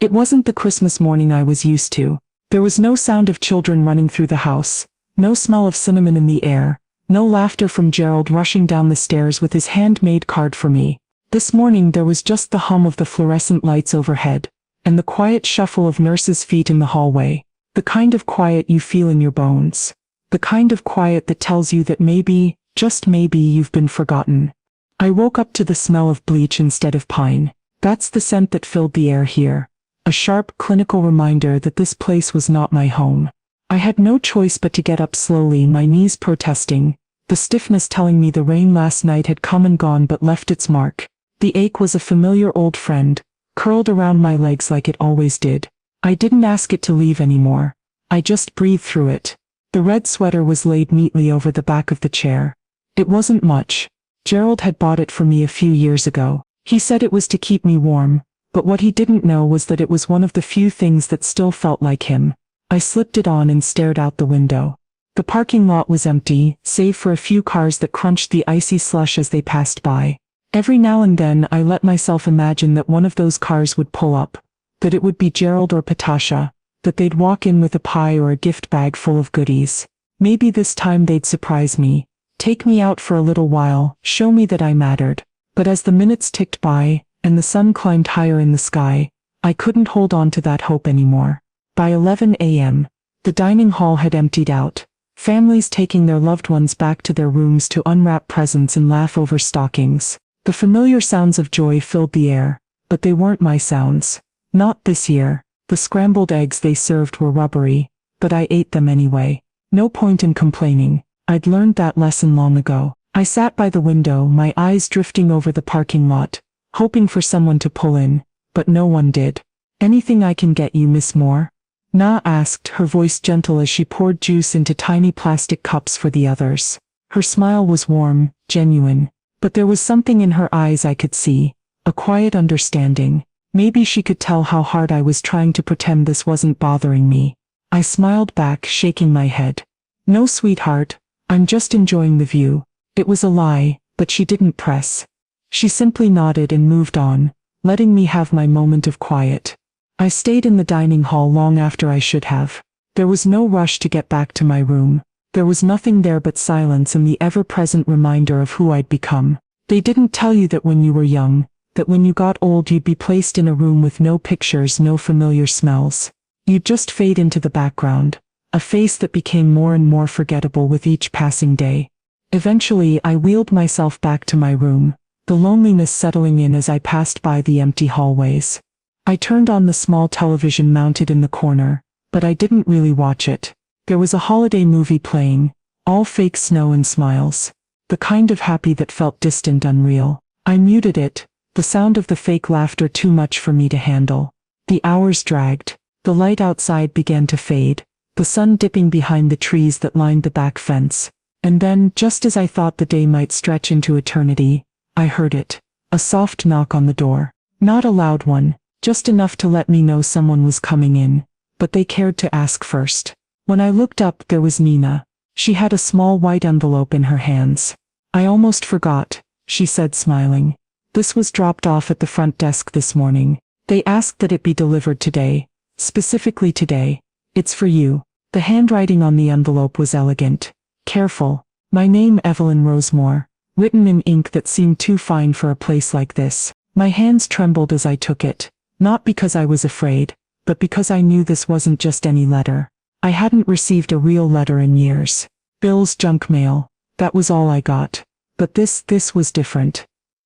It wasn't the Christmas morning I was used to. There was no sound of children running through the house, no smell of cinnamon in the air, no laughter from Gerald rushing down the stairs with his handmade card for me. This morning there was just the hum of the fluorescent lights overhead, and the quiet shuffle of nurses' feet in the hallway. The kind of quiet you feel in your bones. The kind of quiet that tells you that maybe, just maybe, you've been forgotten. I woke up to the smell of bleach instead of pine. That's the scent that filled the air here. A sharp, clinical reminder that this place was not my home. I had no choice but to get up slowly, my knees protesting, the stiffness telling me the rain last night had come and gone but left its mark. The ache was a familiar old friend, curled around my legs like it always did. I didn't ask it to leave anymore. I just breathed through it. The red sweater was laid neatly over the back of the chair. It wasn't much. Gerald had bought it for me a few years ago. He said it was to keep me warm, but what he didn't know was that it was one of the few things that still felt like him. I slipped it on and stared out the window. The parking lot was empty, save for a few cars that crunched the icy slush as they passed by. Every now and then I let myself imagine that one of those cars would pull up, that it would be Gerald or Patasha, that they'd walk in with a pie or a gift bag full of goodies. Maybe this time they'd surprise me, take me out for a little while, show me that I mattered. But as the minutes ticked by, and the sun climbed higher in the sky, I couldn't hold on to that hope anymore. By 11 a.m., the dining hall had emptied out, families taking their loved ones back to their rooms to unwrap presents and laugh over stockings. The familiar sounds of joy filled the air, but they weren't my sounds. Not this year. The scrambled eggs they served were rubbery, but I ate them anyway. No point in complaining. I'd learned that lesson long ago. I sat by the window, my eyes drifting over the parking lot, hoping for someone to pull in, but no one did. "Anything I can get you, Miss Moore?" Na asked, her voice gentle as she poured juice into tiny plastic cups for the others. Her smile was warm, genuine. But there was something in her eyes I could see, a quiet understanding. Maybe she could tell how hard I was trying to pretend this wasn't bothering me. I smiled back, shaking my head. "No, sweetheart, I'm just enjoying the view." It was a lie, but she didn't press. She simply nodded and moved on, letting me have my moment of quiet. I stayed in the dining hall long after I should have. There was no rush to get back to my room. There was nothing there but silence and the ever-present reminder of who I'd become. They didn't tell you that when you were young, that when you got old you'd be placed in a room with no pictures, no familiar smells. You'd just fade into the background, a face that became more and more forgettable with each passing day. Eventually I wheeled myself back to my room, the loneliness settling in as I passed by the empty hallways. I turned on the small television mounted in the corner, but I didn't really watch it. There was a holiday movie playing, all fake snow and smiles. The kind of happy that felt distant, unreal. I muted it, the sound of the fake laughter too much for me to handle. The hours dragged. The light outside began to fade, the sun dipping behind the trees that lined the back fence. And then, just as I thought the day might stretch into eternity, I heard it. A soft knock on the door. Not a loud one, just enough to let me know someone was coming in. But they cared to ask first. When I looked up, there was Nina. She had a small white envelope in her hands. "I almost forgot," she said, smiling. "This was dropped off at the front desk this morning. They asked that it be delivered today. Specifically today. It's for you." The handwriting on the envelope was elegant. Careful. My name, Evelyn Rosemore, written in ink that seemed too fine for a place like this. My hands trembled as I took it. Not because I was afraid, but because I knew this wasn't just any letter. I hadn't received a real letter in years. Bill's junk mail. That was all I got. But this was different.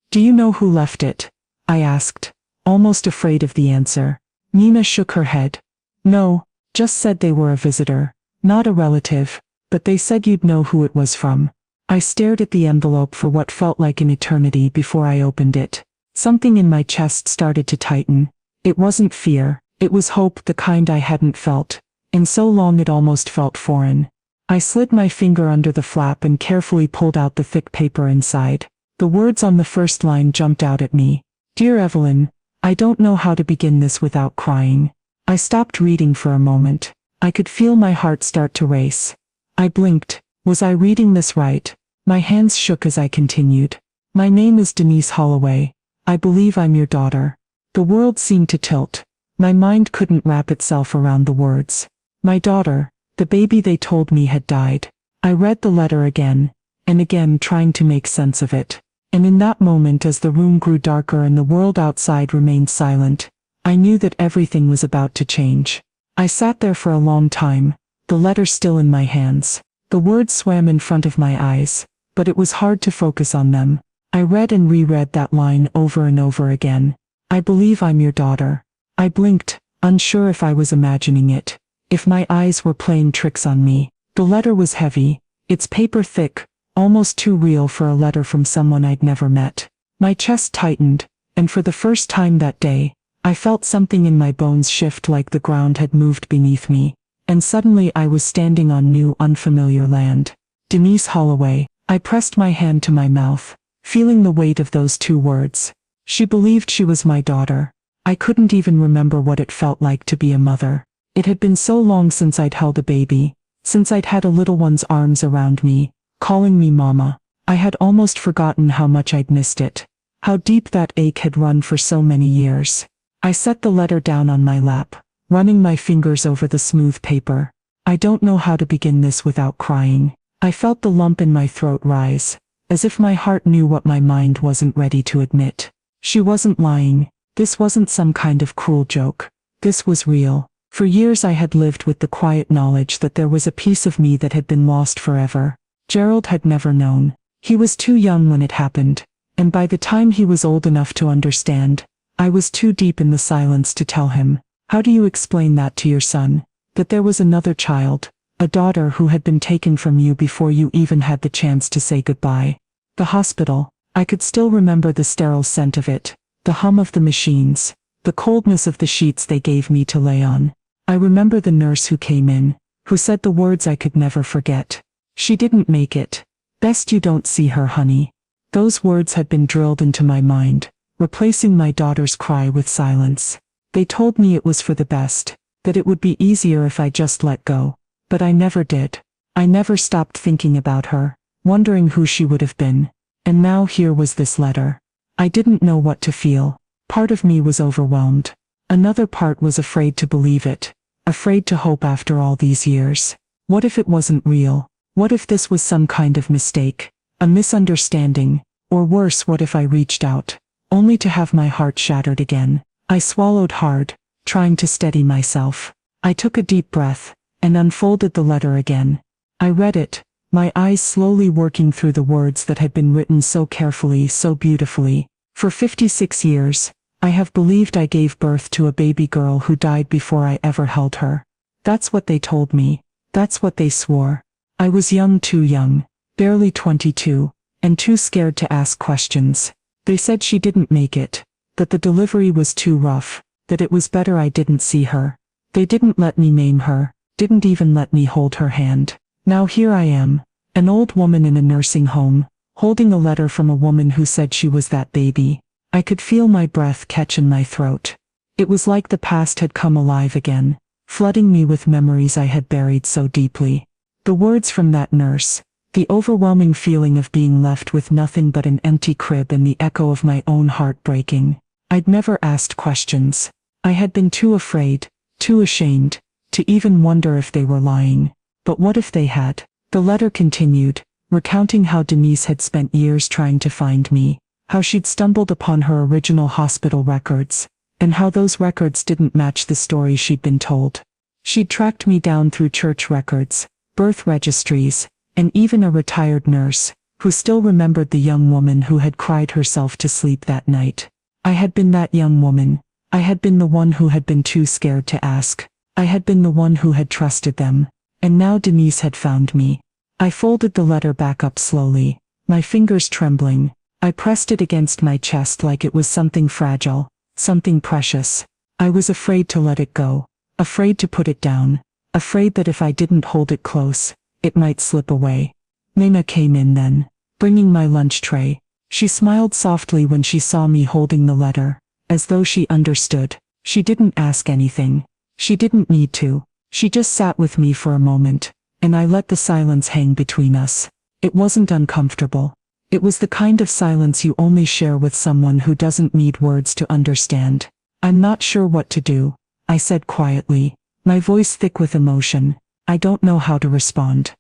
"Do you know who left it?" I asked, almost afraid of the answer. Nina shook her head. "No, just said they were a visitor. Not a relative, but they said you'd know who it was from." I stared at the envelope for what felt like an eternity before I opened it. Something in my chest started to tighten. It wasn't fear, it was hope, the kind I hadn't felt. In so long it almost felt foreign. I slid my finger under the flap and carefully pulled out the thick paper inside. The words on the first line jumped out at me. "Dear Evelyn, I don't know how to begin this without crying." I stopped reading for a moment. I could feel my heart start to race. I blinked. Was I reading this right? My hands shook as I continued. "My name is Denise Holloway. I believe I'm your daughter." The world seemed to tilt. My mind couldn't wrap itself around the words. My daughter, the baby they told me had died. I read the letter again and again, trying to make sense of it. And in that moment, as the room grew darker and the world outside remained silent, I knew that everything was about to change. I sat there for a long time, the letter still in my hands. The words swam in front of my eyes, but it was hard to focus on them. I read and reread that line over and over again. I believe I'm your daughter. I blinked, unsure if I was imagining it, if my eyes were playing tricks on me. The letter was heavy, its paper thick, almost too real for a letter from someone I'd never met. My chest tightened, and for the first time that day, I felt something in my bones shift, like the ground had moved beneath me. And suddenly I was standing on new, unfamiliar land. Denise Holloway. I pressed my hand to my mouth, feeling the weight of those two words. She believed she was my daughter. I couldn't even remember what it felt like to be a mother. It had been so long since I'd held a baby, since I'd had a little one's arms around me, calling me mama. I had almost forgotten how much I'd missed it, how deep that ache had run for so many years. I set the letter down on my lap, running my fingers over the smooth paper. I don't know how to begin this without crying. I felt the lump in my throat rise, as if my heart knew what my mind wasn't ready to admit. She wasn't lying. This wasn't some kind of cruel joke. This was real. For years I had lived with the quiet knowledge that there was a piece of me that had been lost forever. Gerald had never known. He was too young when it happened, and by the time he was old enough to understand, I was too deep in the silence to tell him. How do you explain that to your son? That there was another child, a daughter who had been taken from you before you even had the chance to say goodbye. The hospital. I could still remember the sterile scent of it, the hum of the machines, the coldness of the sheets they gave me to lay on. I remember the nurse who came in, who said the words I could never forget. She didn't make it. Best you don't see her, honey. Those words had been drilled into my mind, replacing my daughter's cry with silence. They told me it was for the best, that it would be easier if I just let go. But I never did. I never stopped thinking about her, wondering who she would have been. And now here was this letter. I didn't know what to feel. Part of me was overwhelmed. Another part was afraid to believe it, afraid to hope after all these years. What if it wasn't real? What if this was some kind of mistake, a misunderstanding, or worse, what if I reached out, only to have my heart shattered again? I swallowed hard, trying to steady myself. I took a deep breath, and unfolded the letter again. I read it, my eyes slowly working through the words that had been written so carefully, so beautifully. For 56 years, I have believed I gave birth to a baby girl who died before I ever held her. That's what they told me. That's what they swore. I was young, too young, barely 22, and too scared to ask questions. They said she didn't make it, that the delivery was too rough, that it was better I didn't see her. They didn't let me name her, didn't even let me hold her hand. Now here I am, an old woman in a nursing home, holding a letter from a woman who said she was that baby. I could feel my breath catch in my throat. It was like the past had come alive again, flooding me with memories I had buried so deeply. The words from that nurse, the overwhelming feeling of being left with nothing but an empty crib, and the echo of my own heart breaking. I'd never asked questions. I had been too afraid, too ashamed, to even wonder if they were lying. But what if they had? The letter continued, recounting how Denise had spent years trying to find me, how she'd stumbled upon her original hospital records, and how those records didn't match the story she'd been told. She'd tracked me down through church records, birth registries, and even a retired nurse, who still remembered the young woman who had cried herself to sleep that night. I had been that young woman. I had been the one who had been too scared to ask. I had been the one who had trusted them. And now Denise had found me. I folded the letter back up slowly, my fingers trembling. I pressed it against my chest like it was something fragile, something precious. I was afraid to let it go, afraid to put it down, afraid that if I didn't hold it close, it might slip away. Nina came in then, bringing my lunch tray. She smiled softly when she saw me holding the letter, as though she understood. She didn't ask anything. She didn't need to. She just sat with me for a moment, and I let the silence hang between us. It wasn't uncomfortable. It was the kind of silence you only share with someone who doesn't need words to understand. I'm not sure what to do. I said quietly, my voice thick with emotion. I don't know how to respond.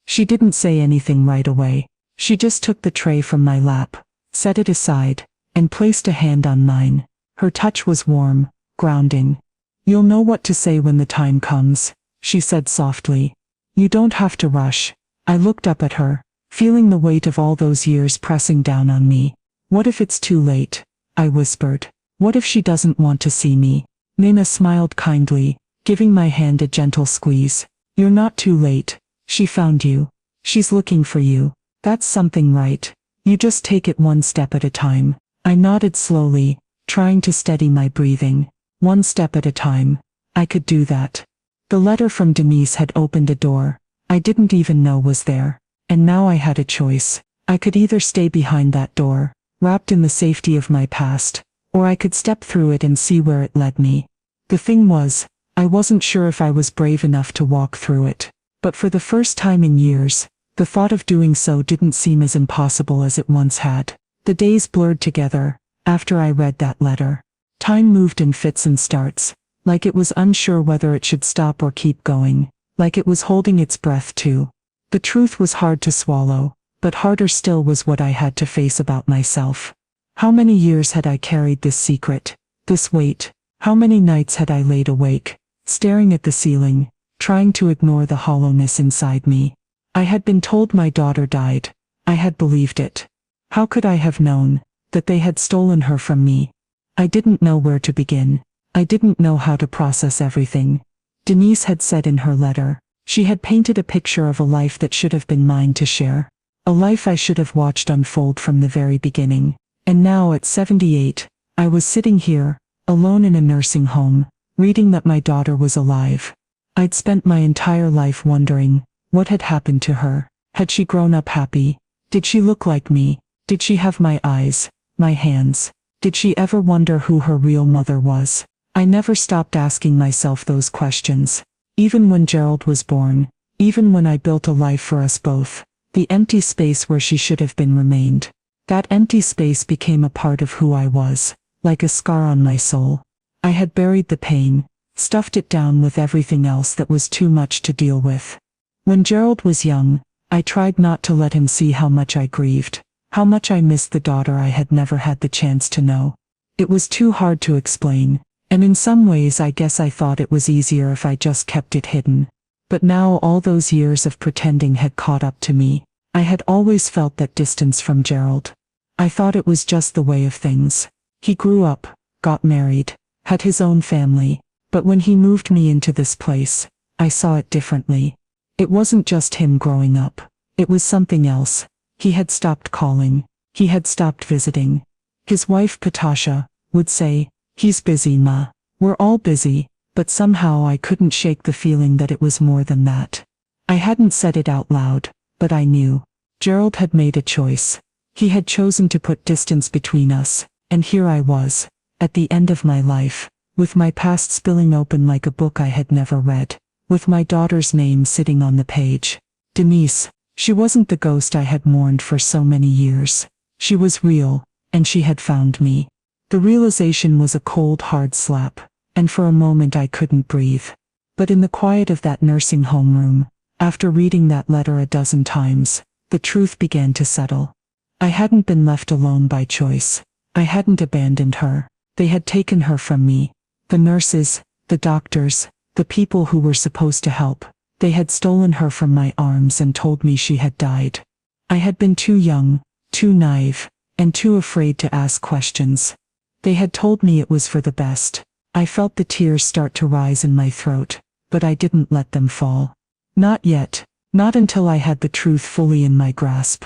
She didn't say anything right away. She just took the tray from my lap, set it aside, and placed a hand on mine. Her touch was warm, grounding. You'll know what to say when the time comes, she said softly. You don't have to rush. I looked up at her, feeling the weight of all those years pressing down on me. What if it's too late? I whispered. What if she doesn't want to see me? Nina smiled kindly, giving my hand a gentle squeeze. You're not too late. She found you. She's looking for you. That's something, right? You just take it one step at a time. I nodded slowly, trying to steady my breathing. One step at a time. I could do that. The letter from Denise had opened a door I didn't even know was there. And now I had a choice. I could either stay behind that door, wrapped in the safety of my past, or I could step through it and see where it led me. The thing was, I wasn't sure if I was brave enough to walk through it. But for the first time in years, the thought of doing so didn't seem as impossible as it once had. The days blurred together, after I read that letter. Time moved in fits and starts, like it was unsure whether it should stop or keep going, like it was holding its breath too. The truth was hard to swallow, but harder still was what I had to face about myself. How many years had I carried this secret, this weight? How many nights had I laid awake, staring at the ceiling, trying to ignore the hollowness inside me? I had been told my daughter died. I had believed it. How could I have known that they had stolen her from me? I didn't know where to begin. I didn't know how to process everything. Denise had said in her letter, she had painted a picture of a life that should have been mine to share. A life I should have watched unfold from the very beginning. And now at 78, I was sitting here, alone in a nursing home, reading that my daughter was alive. I'd spent my entire life wondering, what had happened to her? Had she grown up happy? Did she look like me? Did she have my eyes, my hands? Did she ever wonder who her real mother was? I never stopped asking myself those questions. Even when Gerald was born, even when I built a life for us both, the empty space where she should have been remained. That empty space became a part of who I was, like a scar on my soul. I had buried the pain, stuffed it down with everything else that was too much to deal with. When Gerald was young, I tried not to let him see how much I grieved, how much I missed the daughter I had never had the chance to know. It was too hard to explain, and in some ways I guess I thought it was easier if I just kept it hidden. But now all those years of pretending had caught up to me. I had always felt that distance from Gerald. I thought it was just the way of things. He grew up, got married, had his own family, but when he moved me into this place, I saw it differently. It wasn't just him growing up. It was something else. He had stopped calling. He had stopped visiting. His wife, Patasha, would say, "He's busy, Ma." We're all busy, but somehow I couldn't shake the feeling that it was more than that. I hadn't said it out loud, but I knew. Gerald had made a choice. He had chosen to put distance between us, and here I was, at the end of my life, with my past spilling open like a book I had never read, with my daughter's name sitting on the page. Denise, she wasn't the ghost I had mourned for so many years. She was real, and she had found me. The realization was a cold, hard slap, and for a moment I couldn't breathe. But in the quiet of that nursing home room, after reading that letter a dozen times, the truth began to settle. I hadn't been left alone by choice. I hadn't abandoned her. They had taken her from me. The nurses, the doctors, the people who were supposed to help, they had stolen her from my arms and told me she had died. I had been too young, too naive, and too afraid to ask questions. They had told me it was for the best. I felt the tears start to rise in my throat, but I didn't let them fall. Not yet, not until I had the truth fully in my grasp.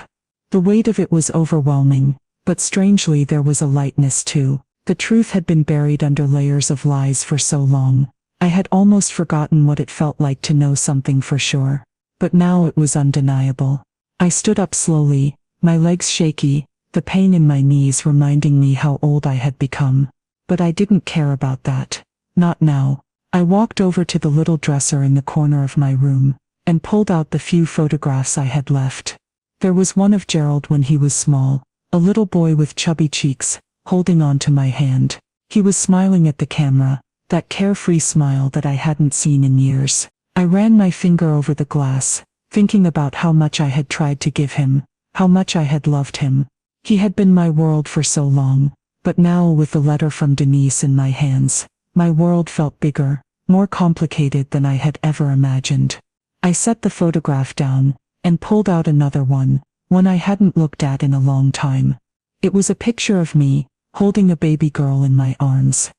The weight of it was overwhelming, but strangely there was a lightness too. The truth had been buried under layers of lies for so long. I had almost forgotten what it felt like to know something for sure. But now it was undeniable. I stood up slowly, my legs shaky, the pain in my knees reminding me how old I had become. But I didn't care about that. Not now. I walked over to the little dresser in the corner of my room, and pulled out the few photographs I had left. There was one of Gerald when he was small, a little boy with chubby cheeks, holding on to my hand. He was smiling at the camera, that carefree smile that I hadn't seen in years. I ran my finger over the glass, thinking about how much I had tried to give him, how much I had loved him. He had been my world for so long, but now with the letter from Denise in my hands, my world felt bigger, more complicated than I had ever imagined. I set the photograph down, and pulled out another one I hadn't looked at in a long time. It was a picture of me, holding a baby girl in my arms.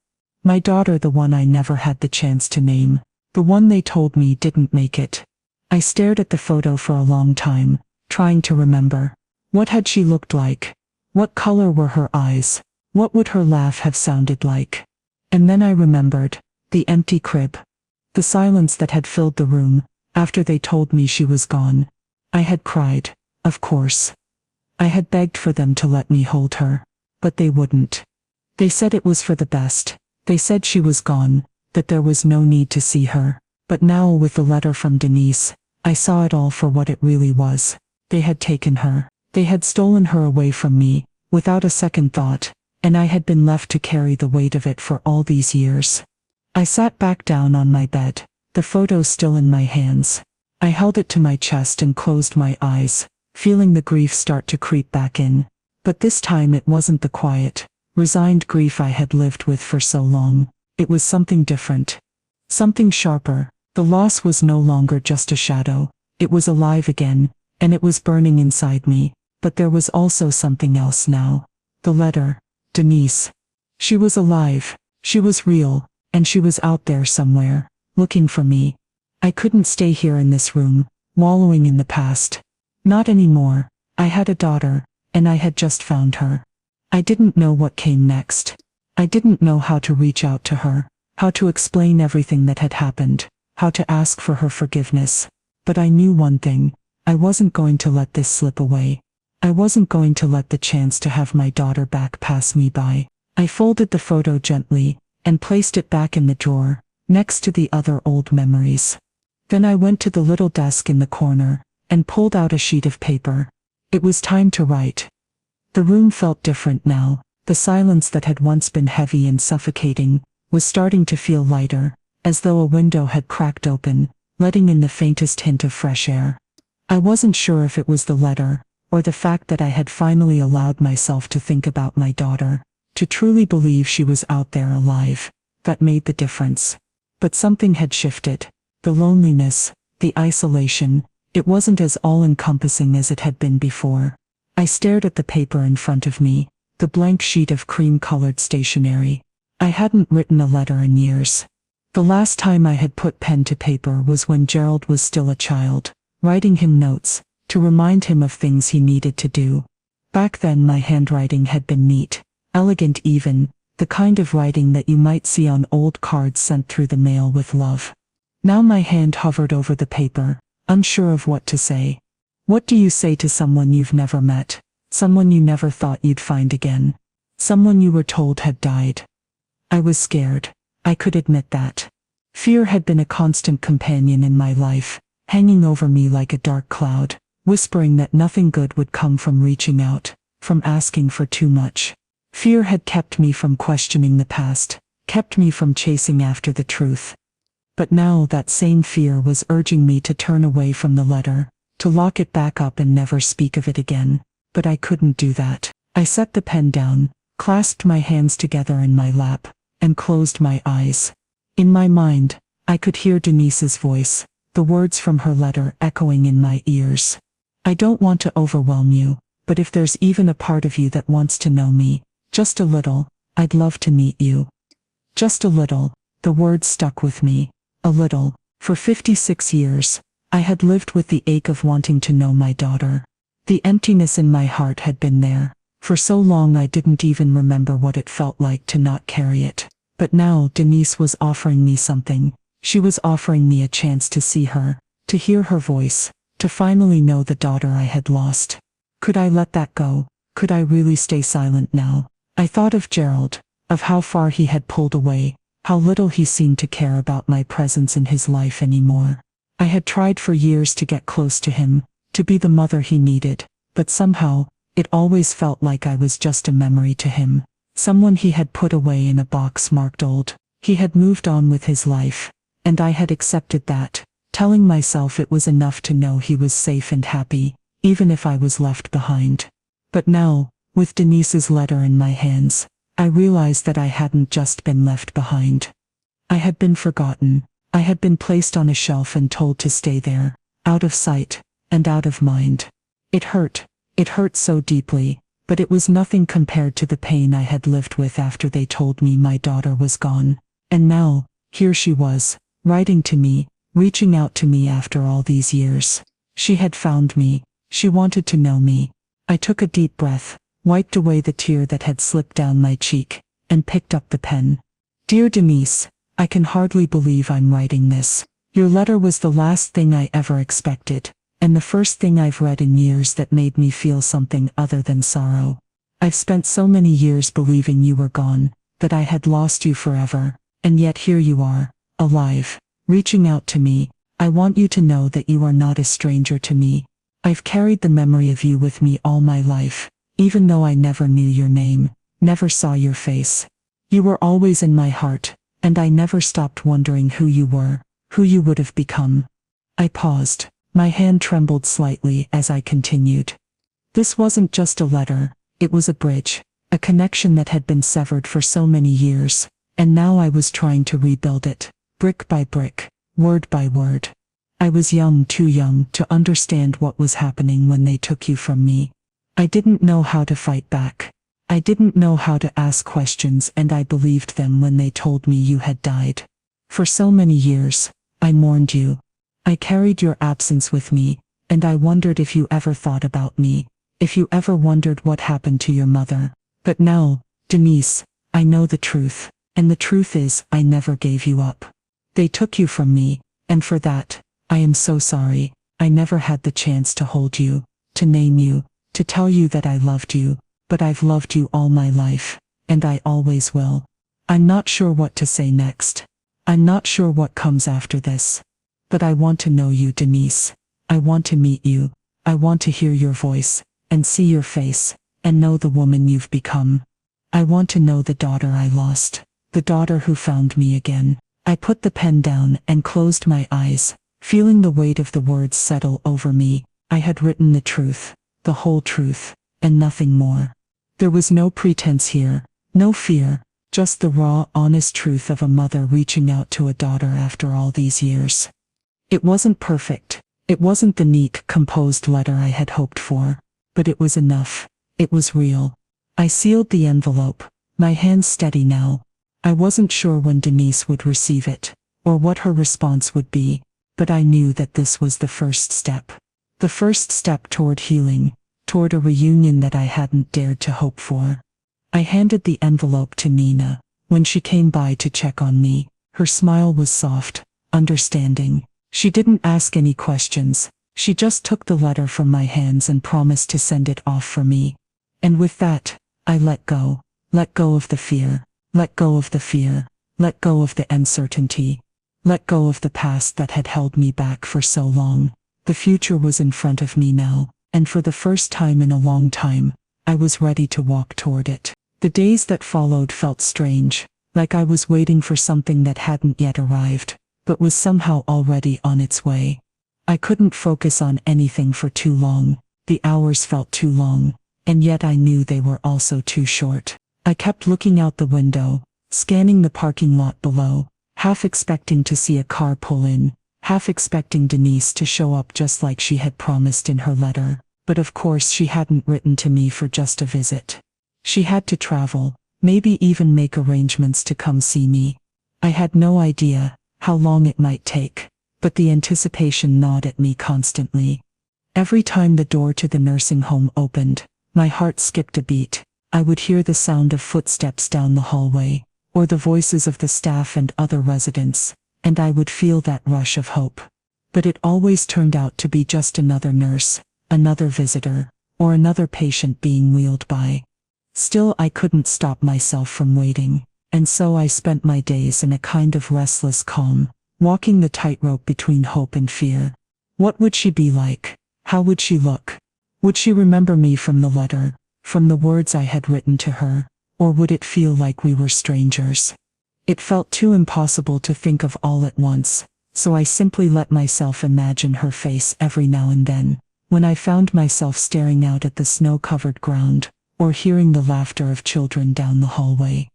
My daughter, the one I never had the chance to name, the one they told me didn't make it. I stared at the photo for a long time, trying to remember. What had she looked like? What color were her eyes? What would her laugh have sounded like? And then I remembered, the empty crib. The silence that had filled the room, after they told me she was gone. I had cried, of course. I had begged for them to let me hold her, but they wouldn't. They said it was for the best. They said she was gone, that there was no need to see her. But now with the letter from Denise, I saw it all for what it really was. They had taken her. They had stolen her away from me, without a second thought, and I had been left to carry the weight of it for all these years. I sat back down on my bed, the photo still in my hands. I held it to my chest and closed my eyes, feeling the grief start to creep back in. But this time it wasn't the quiet, resigned grief I had lived with for so long. It was something different. Something sharper. The loss was no longer just a shadow. It was alive again, and it was burning inside me. But there was also something else now. The letter. Denise. She was alive. She was real, and she was out there somewhere, looking for me. I couldn't stay here in this room, wallowing in the past. Not anymore. I had a daughter, and I had just found her. I didn't know what came next. I didn't know how to reach out to her, how to explain everything that had happened, how to ask for her forgiveness. But I knew one thing. I wasn't going to let this slip away. I wasn't going to let the chance to have my daughter back pass me by. I folded the photo gently, and placed it back in the drawer, next to the other old memories. Then I went to the little desk in the corner, and pulled out a sheet of paper. It was time to write. The room felt different now. The silence that had once been heavy and suffocating, was starting to feel lighter, as though a window had cracked open, letting in the faintest hint of fresh air. I wasn't sure if it was the letter, or the fact that I had finally allowed myself to think about my daughter, to truly believe she was out there alive, that made the difference. But something had shifted. The loneliness, the isolation, it wasn't as all-encompassing as it had been before. I stared at the paper in front of me, the blank sheet of cream-colored stationery. I hadn't written a letter in years. The last time I had put pen to paper was when Gerald was still a child, writing him notes, to remind him of things he needed to do. Back then my handwriting had been neat, elegant even, the kind of writing that you might see on old cards sent through the mail with love. Now my hand hovered over the paper, unsure of what to say. What do you say to someone you've never met? Someone you never thought you'd find again? Someone you were told had died? I was scared. I could admit that. Fear had been a constant companion in my life, hanging over me like a dark cloud, whispering that nothing good would come from reaching out, from asking for too much. Fear had kept me from questioning the past, kept me from chasing after the truth. But now that same fear was urging me to turn away from the letter, to lock it back up and never speak of it again. But I couldn't do that. I set the pen down, clasped my hands together in my lap, and closed my eyes. In my mind, I could hear Denise's voice, the words from her letter echoing in my ears. I don't want to overwhelm you, but if there's even a part of you that wants to know me, just a little, I'd love to meet you. Just a little. The words stuck with me. A little. For 56 years, I had lived with the ache of wanting to know my daughter. The emptiness in my heart had been there. For so long I didn't even remember what it felt like to not carry it. But now Denise was offering me something. She was offering me a chance to see her, to hear her voice, to finally know the daughter I had lost. Could I let that go? Could I really stay silent now? I thought of Gerald, of how far he had pulled away, how little he seemed to care about my presence in his life anymore. I had tried for years to get close to him, to be the mother he needed, but somehow, it always felt like I was just a memory to him, someone he had put away in a box marked old. He had moved on with his life, and I had accepted that, telling myself it was enough to know he was safe and happy, even if I was left behind. But now, with Denise's letter in my hands, I realized that I hadn't just been left behind. I had been forgotten. I had been placed on a shelf and told to stay there, out of sight, and out of mind. It hurt. It hurt so deeply, but it was nothing compared to the pain I had lived with after they told me my daughter was gone. And now, here she was, writing to me, reaching out to me after all these years. She had found me. She wanted to know me. I took a deep breath, wiped away the tear that had slipped down my cheek, and picked up the pen. Dear Denise, I can hardly believe I'm writing this. Your letter was the last thing I ever expected, and the first thing I've read in years that made me feel something other than sorrow. I've spent so many years believing you were gone, that I had lost you forever, and yet here you are, alive, reaching out to me. I want you to know that you are not a stranger to me. I've carried the memory of you with me all my life, even though I never knew your name, never saw your face. You were always in my heart, and I never stopped wondering who you were, who you would have become. I paused. My hand trembled slightly as I continued. This wasn't just a letter, it was a bridge, a connection that had been severed for so many years, and now I was trying to rebuild it, brick by brick, word by word. I was young, too young, to understand what was happening when they took you from me. I didn't know how to fight back. I didn't know how to ask questions, and I believed them when they told me you had died. For so many years, I mourned you. I carried your absence with me, and I wondered if you ever thought about me, if you ever wondered what happened to your mother. But now, Denise, I know the truth, and the truth is I never gave you up. They took you from me, and for that, I am so sorry. I never had the chance to hold you, to name you, to tell you that I loved you, but I've loved you all my life, and I always will. I'm not sure what to say next. I'm not sure what comes after this. But I want to know you, Denise. I want to meet you. I want to hear your voice, and see your face, and know the woman you've become. I want to know the daughter I lost, the daughter who found me again. I put the pen down and closed my eyes, feeling the weight of the words settle over me. I had written the truth, the whole truth, and nothing more. There was no pretense here, no fear, just the raw, honest truth of a mother reaching out to a daughter after all these years. It wasn't perfect. It wasn't the neat, composed letter I had hoped for, but it was enough. It was real. I sealed the envelope, my hands steady now. I wasn't sure when Denise would receive it, or what her response would be, but I knew that this was the first step. The first step toward healing, toward a reunion that I hadn't dared to hope for. I handed the envelope to Nina. When she came by to check on me, her smile was soft, understanding. She didn't ask any questions. She just took the letter from my hands and promised to send it off for me. And with that, I let go of the fear, let go of the fear, let go of the uncertainty, let go of the past that had held me back for so long. The future was in front of me now, and for the first time in a long time, I was ready to walk toward it. The days that followed felt strange, like I was waiting for something that hadn't yet arrived, but was somehow already on its way. I couldn't focus on anything for too long. The hours felt too long, and yet I knew they were also too short. I kept looking out the window, scanning the parking lot below, half expecting to see a car pull in, half expecting Denise to show up just like she had promised in her letter. But of course she hadn't written to me for just a visit. She had to travel, maybe even make arrangements to come see me. I had no idea how long it might take, but the anticipation gnawed at me constantly. Every time the door to the nursing home opened, my heart skipped a beat. I would hear the sound of footsteps down the hallway, or the voices of the staff and other residents, and I would feel that rush of hope. But it always turned out to be just another nurse, another visitor, or another patient being wheeled by. Still, I couldn't stop myself from waiting. And so I spent my days in a kind of restless calm, walking the tightrope between hope and fear. What would she be like? How would she look? Would she remember me from the letter, from the words I had written to her, or would it feel like we were strangers? It felt too impossible to think of all at once, so I simply let myself imagine her face every now and then, when I found myself staring out at the snow-covered ground, or hearing the laughter of children down the hallway.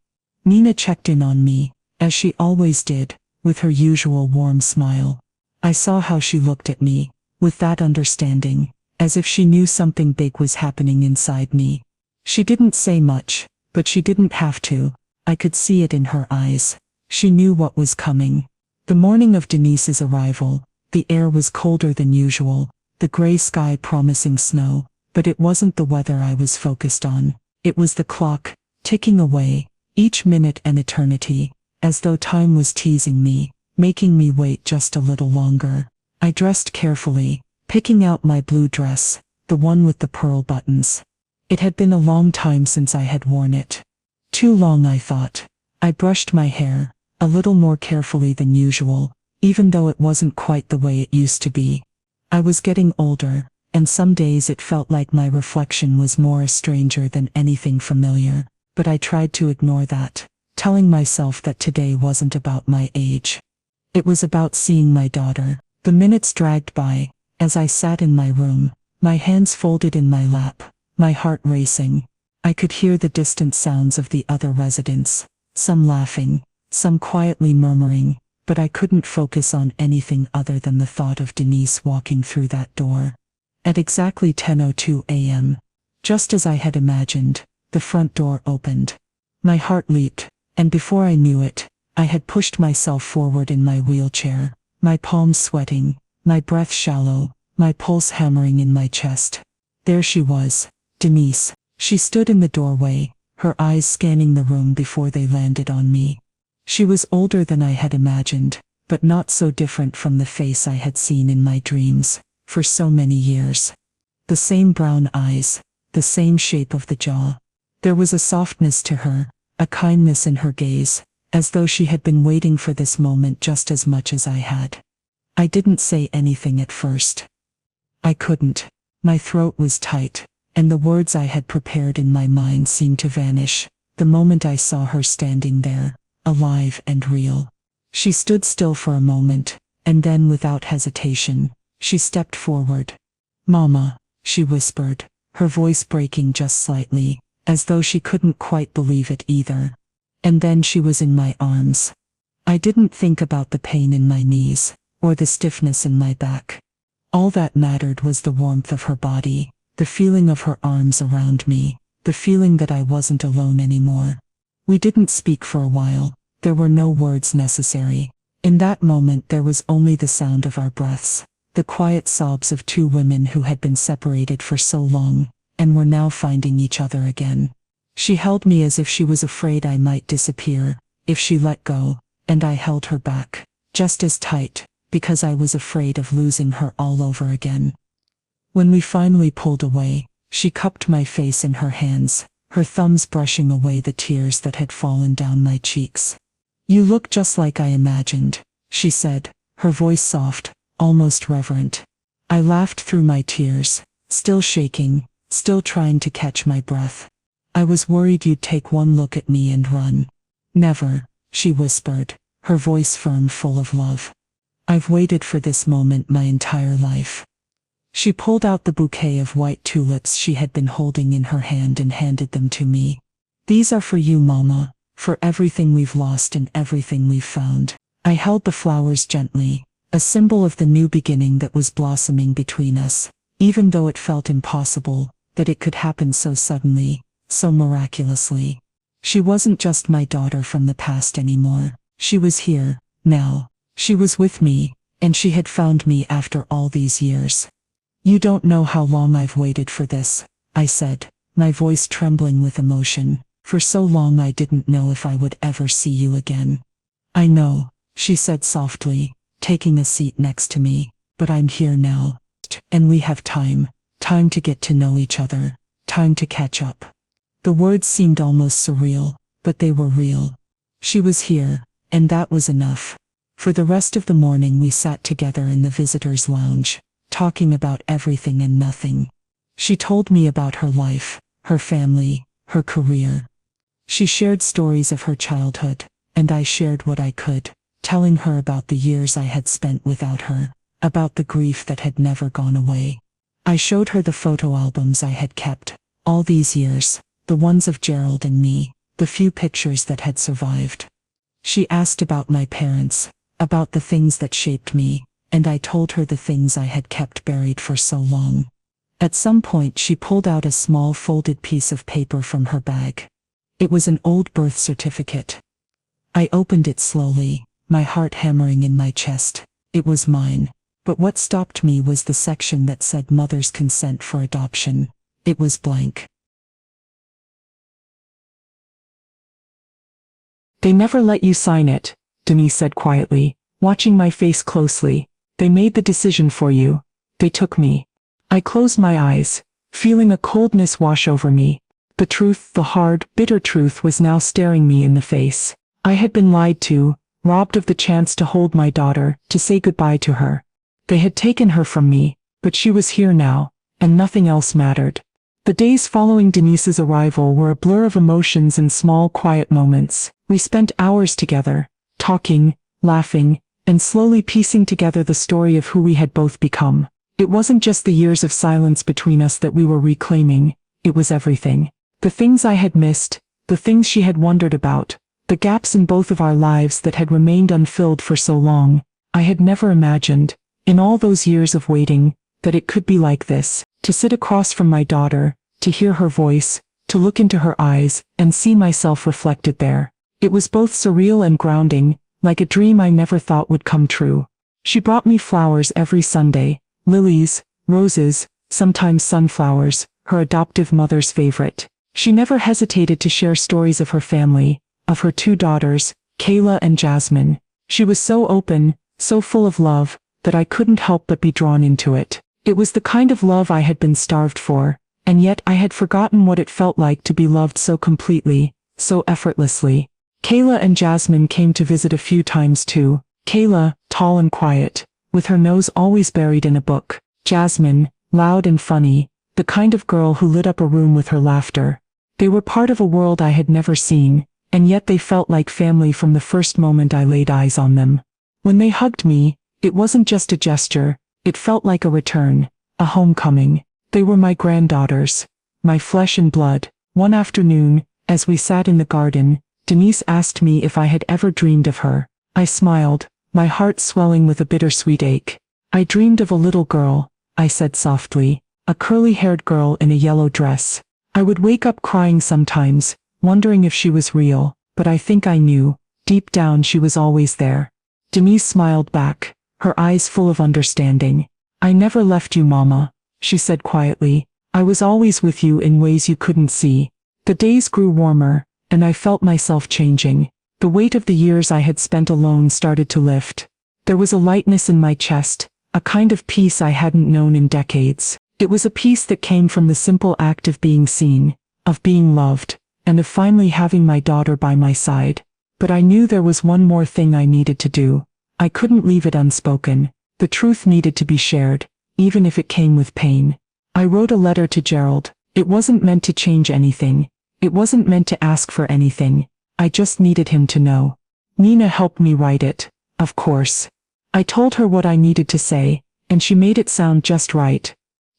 Nina checked in on me, as she always did, with her usual warm smile. I saw how she looked at me, with that understanding, as if she knew something big was happening inside me. She didn't say much, but she didn't have to. I could see it in her eyes. She knew what was coming. The morning of Denise's arrival, the air was colder than usual, the gray sky promising snow, but it wasn't the weather I was focused on. It was the clock, ticking away, each minute an eternity, as though time was teasing me, making me wait just a little longer. I dressed carefully, picking out my blue dress, the one with the pearl buttons. It had been a long time since I had worn it. Too long, I thought. I brushed my hair, a little more carefully than usual, even though it wasn't quite the way it used to be. I was getting older, and some days it felt like my reflection was more a stranger than anything familiar, but I tried to ignore that, telling myself that today wasn't about my age. It was about seeing my daughter. The minutes dragged by, as I sat in my room, my hands folded in my lap, my heart racing. I could hear the distant sounds of the other residents, some laughing, some quietly murmuring, but I couldn't focus on anything other than the thought of Denise walking through that door. At exactly 10:02 a.m., just as I had imagined, the front door opened. My heart leaped, and before I knew it, I had pushed myself forward in my wheelchair, my palms sweating, my breath shallow, my pulse hammering in my chest. There she was, Denise. She stood in the doorway, her eyes scanning the room before they landed on me. She was older than I had imagined, but not so different from the face I had seen in my dreams, for so many years. The same brown eyes, the same shape of the jaw. There was a softness to her, a kindness in her gaze, as though she had been waiting for this moment just as much as I had. I didn't say anything at first. I couldn't. My throat was tight, and the words I had prepared in my mind seemed to vanish, the moment I saw her standing there, alive and real. She stood still for a moment, and then without hesitation, she stepped forward. "Mama," she whispered, her voice breaking just slightly, as though she couldn't quite believe it either. And then she was in my arms. I didn't think about the pain in my knees, or the stiffness in my back. All that mattered was the warmth of her body, the feeling of her arms around me, the feeling that I wasn't alone anymore. We didn't speak for a while. There were no words necessary. In that moment there was only the sound of our breaths, the quiet sobs of two women who had been separated for so long, and were now finding each other again. She held me as if she was afraid I might disappear, if she let go, and I held her back, just as tight, because I was afraid of losing her all over again. When we finally pulled away, she cupped my face in her hands, her thumbs brushing away the tears that had fallen down my cheeks. "You look just like I imagined," she said, her voice soft, almost reverent. I laughed through my tears, still shaking, still trying to catch my breath. "I was worried you'd take one look at me and run." "Never," she whispered, her voice firm, full of love. "I've waited for this moment my entire life." She pulled out the bouquet of white tulips she had been holding in her hand and handed them to me. "These are for you, Mama, for everything we've lost and everything we've found." I held the flowers gently, a symbol of the new beginning that was blossoming between us, even though it felt impossible, that it could happen so suddenly, so miraculously. She wasn't just my daughter from the past anymore. She was here, now. She was with me, and she had found me after all these years. "You don't know how long I've waited for this," I said, my voice trembling with emotion. "For so long I didn't know if I would ever see you again." "I know," she said softly, taking a seat next to me, "but I'm here now. And we have time to get to know each other, time to catch up." The words seemed almost surreal, but they were real. She was here, and that was enough. For the rest of the morning we sat together in the visitors' lounge, talking about everything and nothing. She told me about her life, her family, her career. She shared stories of her childhood, and I shared what I could, telling her about the years I had spent without her, about the grief that had never gone away. I showed her the photo albums I had kept, all these years, the ones of Gerald and me, the few pictures that had survived. She asked about my parents, about the things that shaped me, and I told her the things I had kept buried for so long. At some point she pulled out a small folded piece of paper from her bag. It was an old birth certificate. I opened it slowly, my heart hammering in my chest. It was mine. But what stopped me was the section that said mother's consent for adoption. It was blank. They never let you sign it, Denise said quietly, watching my face closely. They made the decision for you. They took me. I closed my eyes, feeling a coldness wash over me. The truth, the hard, bitter truth, was now staring me in the face. I had been lied to, robbed of the chance to hold my daughter, to say goodbye to her. They had taken her from me, but she was here now, and nothing else mattered. The days following Denise's arrival were a blur of emotions and small, quiet moments. We spent hours together, talking, laughing, and slowly piecing together the story of who we had both become. It wasn't just the years of silence between us that we were reclaiming, it was everything. The things I had missed, the things she had wondered about, the gaps in both of our lives that had remained unfilled for so long. I had never imagined, in all those years of waiting, that it could be like this, to sit across from my daughter, to hear her voice, to look into her eyes, and see myself reflected there. It was both surreal and grounding, like a dream I never thought would come true. She brought me flowers every Sunday, lilies, roses, sometimes sunflowers, her adoptive mother's favorite. She never hesitated to share stories of her family, of her 2 daughters, Kayla and Jasmine. She was so open, so full of love, that I couldn't help but be drawn into it. It was the kind of love I had been starved for, and yet I had forgotten what it felt like to be loved so completely, so effortlessly. Kayla and Jasmine came to visit a few times too. Kayla, tall and quiet, with her nose always buried in a book. Jasmine, loud and funny, the kind of girl who lit up a room with her laughter. They were part of a world I had never seen, and yet they felt like family from the first moment I laid eyes on them. When they hugged me, it wasn't just a gesture, it felt like a return, a homecoming. They were my granddaughters, my flesh and blood. One afternoon, as we sat in the garden, Denise asked me if I had ever dreamed of her. I smiled, my heart swelling with a bittersweet ache. I dreamed of a little girl, I said softly, a curly-haired girl in a yellow dress. I would wake up crying sometimes, wondering if she was real, but I think I knew, deep down she was always there. Denise smiled back, her eyes full of understanding. I never left you, Mama, she said quietly. I was always with you in ways you couldn't see. The days grew warmer, and I felt myself changing. The weight of the years I had spent alone started to lift. There was a lightness in my chest, a kind of peace I hadn't known in decades. It was a peace that came from the simple act of being seen, of being loved, and of finally having my daughter by my side. But I knew there was one more thing I needed to do. I couldn't leave it unspoken. The truth needed to be shared, even if it came with pain. I wrote a letter to Gerald. It wasn't meant to change anything. It wasn't meant to ask for anything. I just needed him to know. Nina helped me write it, of course. I told her what I needed to say, and she made it sound just right.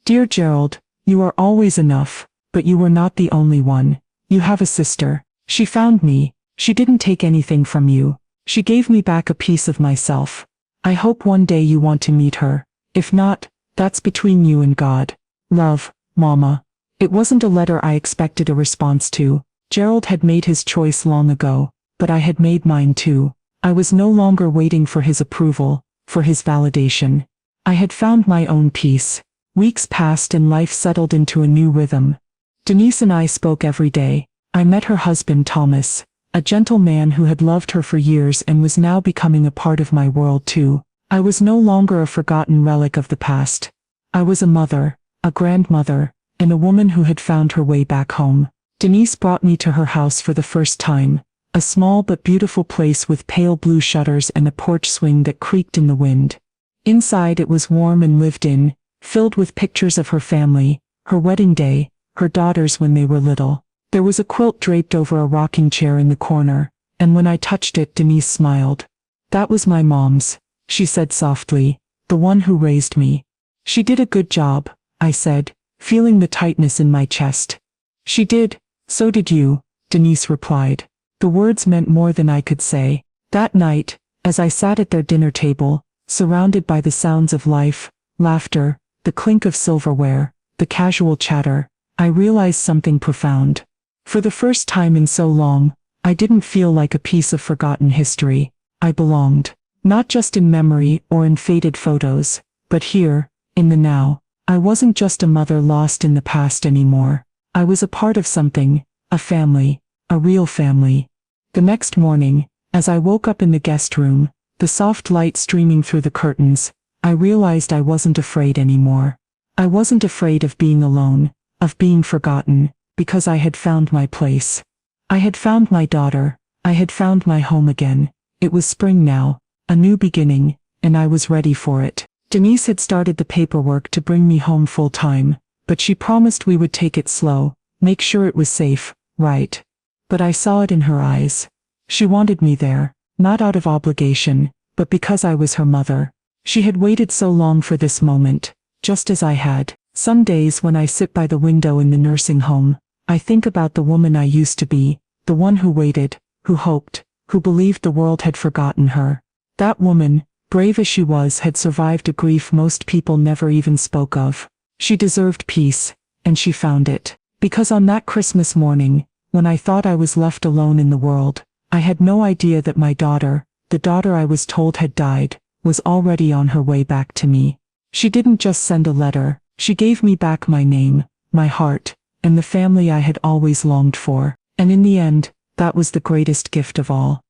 Dear Gerald, you are always enough, but you were not the only one. You have a sister. She found me. She didn't take anything from you. She gave me back a piece of myself. I hope one day you want to meet her. If not, that's between you and God. Love, Mama. It wasn't a letter I expected a response to. Gerald had made his choice long ago, but I had made mine too. I was no longer waiting for his approval, for his validation. I had found my own peace. Weeks passed and life settled into a new rhythm. Denise and I spoke every day. I met her husband Thomas, a gentle man who had loved her for years and was now becoming a part of my world too. I was no longer a forgotten relic of the past. I was a mother, a grandmother, and a woman who had found her way back home. Denise brought me to her house for the first time, a small but beautiful place with pale blue shutters and a porch swing that creaked in the wind. Inside it was warm and lived in, filled with pictures of her family, her wedding day, her daughters when they were little. There was a quilt draped over a rocking chair in the corner, and when I touched it, Denise smiled. That was my mom's, she said softly, the one who raised me. She did a good job, I said, feeling the tightness in my chest. She did, so did you, Denise replied. The words meant more than I could say. That night, as I sat at their dinner table, surrounded by the sounds of life, laughter, the clink of silverware, the casual chatter, I realized something profound. For the first time in so long, I didn't feel like a piece of forgotten history. I belonged. Not just in memory or in faded photos, but here, in the now. I wasn't just a mother lost in the past anymore. I was a part of something, a family, a real family. The next morning, as I woke up in the guest room, the soft light streaming through the curtains, I realized I wasn't afraid anymore. I wasn't afraid of being alone, of being forgotten, because I had found my place. I had found my daughter, I had found my home again. It was spring now, a new beginning, and I was ready for it. Denise had started the paperwork to bring me home full time, but she promised we would take it slow, make sure it was safe, right? But I saw it in her eyes. She wanted me there, not out of obligation, but because I was her mother. She had waited so long for this moment, just as I had. Some days when I sit by the window in the nursing home, I think about the woman I used to be, the one who waited, who hoped, who believed the world had forgotten her. That woman, brave as she was, had survived a grief most people never even spoke of. She deserved peace, and she found it. Because on that Christmas morning, when I thought I was left alone in the world, I had no idea that my daughter, the daughter I was told had died, was already on her way back to me. She didn't just send a letter, she gave me back my name, my heart, and the family I had always longed for. And in the end, that was the greatest gift of all.